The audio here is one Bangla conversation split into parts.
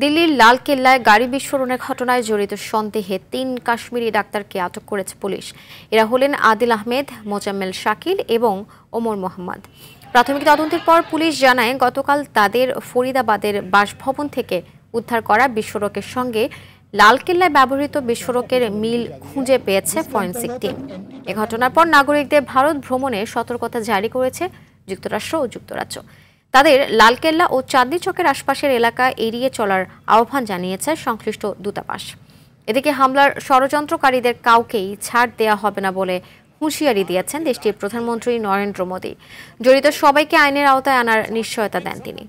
দিল্লির লালকেল্লায় গাড়ি বিস্ফোরণের ঘটনায় জড়িত সন্দেহে ৩ কাশ্মীরি ডাক্তারকে আটক করেছে পুলিশ। এরা হলেন আদিল আহমেদ, মোজাম্মেল শাকিল এবং ওমর মোহাম্মদ। প্রাথমিক তদন্তের পর পুলিশ জানায়, গতকাল তাদের ফরিদাবাদের বাসভবন থেকে উদ্ধার করা বিস্ফোরকের সঙ্গে লালকেল্লায় ব্যবহৃত বিস্ফোরকের মিল খুঁজে পেয়েছে ফরেনসিক টিম। এ ঘটনার পর নাগরিকদের ভারত ভ্রমণে সতর্কতা জারি করেছে যুক্তরাষ্ট্র ও যুক্তরাজ্য। তাদের লালকেল্লা ও চাঁদনী চকের আশপাশের এলাকা এড়িয়ে চলার আহ্বান জানিয়েছে সংশ্লিষ্ট দূতাবাস। এদিকে হামলার ষড়যন্ত্রকারীদের কাউকেই ছাড় দেওয়া হবে না বলে হুঁশিয়ারি দিয়েছেন দেশটির প্রধানমন্ত্রী নরেন্দ্র মোদী। জড়িত সবাইকে আইনের আওতায় আনার নিশ্চয়তা দেন তিনি।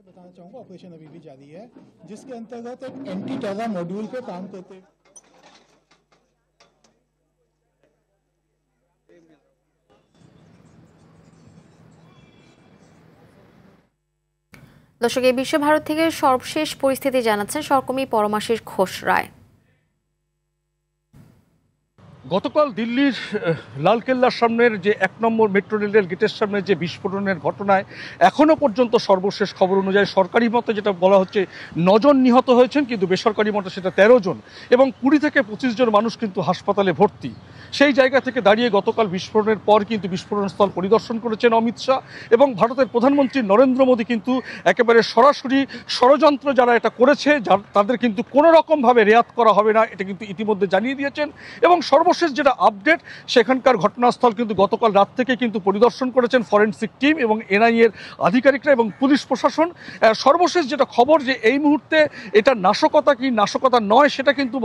बताना चाहूंगा ऑपरेशन अभी भी जारी है, जिसके अंतर्गत एक एंटी टेरर मॉड्यूल पे काम करते দর্শক, এই বিশ্বভারত থেকে সর্বশেষ পরিস্থিতি জানাচ্ছেন সহকর্মী পরমাশিস ঘোষ রায়। গতকাল দিল্লির লালকেল্লার সামনের যে ১ নম্বর মেট্রো রেলের গেটের সামনে যে বিস্ফোরণের ঘটনায় এখনও পর্যন্ত সর্বশেষ খবর অনুযায়ী সরকারি মতে যেটা বলা হচ্ছে ৯ জন নিহত হয়েছেন, কিন্তু বেসরকারি মতে সেটা ১৩ জন এবং ২০ থেকে ২৫ জন মানুষ কিন্তু হাসপাতালে ভর্তি। সেই জায়গা থেকে দাঁড়িয়ে গতকাল বিস্ফোরণের পর কিন্তু বিস্ফোরণস্থল পরিদর্শন করেছেন অমিত শাহ এবং ভারতের প্রধানমন্ত্রী নরেন্দ্র মোদী কিন্তু একেবারে সরাসরি ষড়যন্ত্র যারা এটা করেছে তাদের কিন্তু কোনো রকমভাবে রেয়াত করা হবে না, এটা কিন্তু ইতিমধ্যে জানিয়ে দিয়েছেন। এবং সর্বশেষ যেটা আপডেট, সেখানকার ঘটনাস্থল কিন্তু গতকাল রাত থেকে কিন্তু পরিদর্শন করেছেন ফরেনসিক টিম এবং এনআইএ এর আধিকারিকরা এবং পুলিশ প্রশাসন। সর্বশেষ যেটা খবর, যে এই মুহূর্তে এটা নাশকতা কি নাশকতা নয় সেটা কিন্তু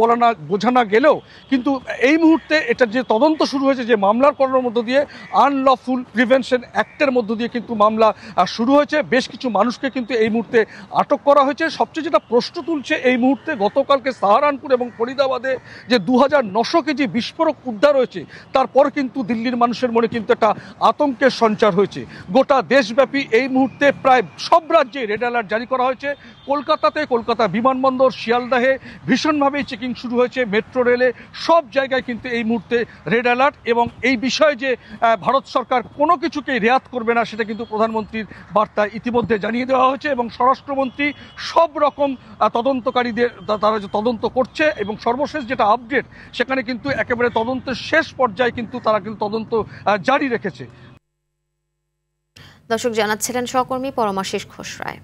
বোঝা না গেলেও কিন্তু এই মুহূর্তে এটা যে তদন্ত শুরু হয়েছে, যে মামলার করার মধ্য দিয়ে আনলফুল প্রিভেনশন অ্যাক্টের মধ্য দিয়ে কিন্তু মামলা শুরু হয়েছে। বেশ কিছু মানুষকে কিন্তু এই মুহূর্তে আটক করা হয়েছে। সবচেয়ে যেটা প্রশ্ন তুলছে এই মুহূর্তে, গতকালকে সাহারানপুর এবং ফরিদাবাদে যে ২৯০০ কেজি বিস্ফোরক উদ্ধার হয়েছে, তারপর কিন্তু দিল্লির মানুষের মনে কিন্তু একটা আতঙ্কের সঞ্চার হয়েছে। গোটা দেশব্যাপী এই মুহূর্তে প্রায় সব রাজ্যে রেড অ্যালার্ট জারি করা হয়েছে। কলকাতাতে, কলকাতা বিমানবন্দর, শিয়ালদাহে ভীষণভাবেই চেকিং শুরু হয়েছে। মেট্রো রেলে সব জায়গায় কিন্তু এই মুহূর্তে রেড অ্যালার্ট এবং এই বিষয়ে যে ভারত সরকার কোনো কিছুকেই রেয়াত করবে না সেটা কিন্তু প্রধানমন্ত্রীর বার্তায় ইতিমধ্যে জানিয়ে দেওয়া হয়েছে এবং স্বরাষ্ট্রমন্ত্রী সব রকম তদন্তকারীদের তারা যে তদন্ত করছে এবং সর্বশেষ যেটা আপডেট, সেখানে কিন্তু একেবারে তদন্তের শেষ পর্যায়ে কিন্তু তারা কিন্তু তদন্ত জারি রেখেছে। দর্শক, জানাচ্ছিলেন সহকর্মী পরমাশিস ঘোষ রায়।